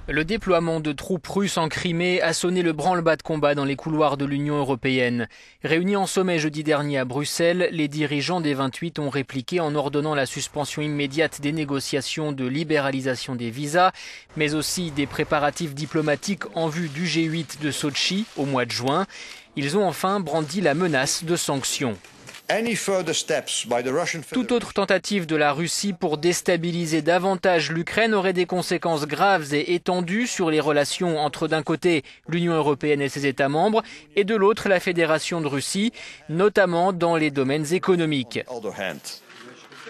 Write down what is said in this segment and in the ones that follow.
Le déploiement de troupes russes en Crimée a sonné le branle-bas de combat dans les couloirs de l'Union européenne. Réunis en sommet jeudi dernier à Bruxelles, les dirigeants des 28 ont répliqué en ordonnant la suspension immédiate des négociations de libéralisation des visas, mais aussi des préparatifs diplomatiques en vue du G8 de Sotchi au mois de juin. Ils ont enfin brandi la menace de sanctions. Toute autre tentative de la Russie pour déstabiliser davantage l'Ukraine aurait des conséquences graves et étendues sur les relations entre d'un côté l'Union européenne et ses États membres et de l'autre la Fédération de Russie, notamment dans les domaines économiques.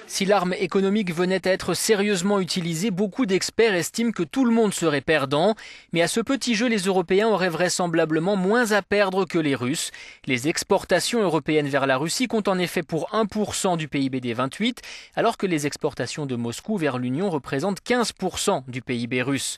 Si l'arme économique venait à être sérieusement utilisée, beaucoup d'experts estiment que tout le monde serait perdant. Mais à ce petit jeu, les Européens auraient vraisemblablement moins à perdre que les Russes. Les exportations européennes vers la Russie comptent en effet pour 1% du PIB des 28, alors que les exportations de Moscou vers l'Union représentent 15% du PIB russe.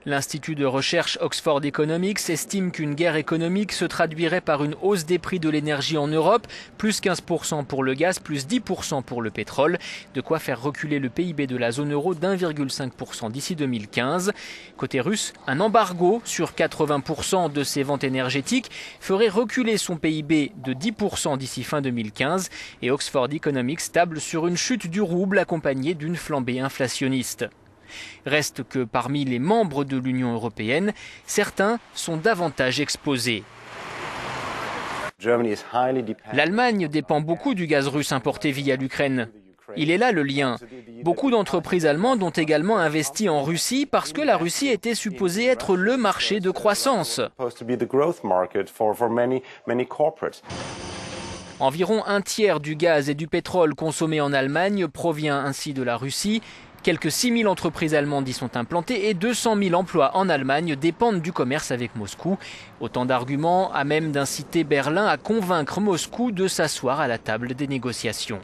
L'Institut de recherche Oxford Economics estime qu'une guerre économique se traduirait par une hausse des prix de l'énergie en Europe, plus 15% pour le gaz, plus 10% pour le pétrole. De quoi faire reculer le PIB de la zone euro d'1,5% d'ici 2015. Côté russe, un embargo sur 80% de ses ventes énergétiques ferait reculer son PIB de 10% d'ici fin 2015 et Oxford Economics table sur une chute du rouble accompagnée d'une flambée inflationniste. Reste que parmi les membres de l'Union européenne, certains sont davantage exposés. L'Allemagne dépend beaucoup du gaz russe importé via l'Ukraine. Il est là le lien. Beaucoup d'entreprises allemandes ont également investi en Russie parce que la Russie était supposée être le marché de croissance. Environ un tiers du gaz et du pétrole consommés en Allemagne provient ainsi de la Russie. Quelques 6 000 entreprises allemandes y sont implantées et 200 000 emplois en Allemagne dépendent du commerce avec Moscou. Autant d'arguments à même d'inciter Berlin à convaincre Moscou de s'asseoir à la table des négociations.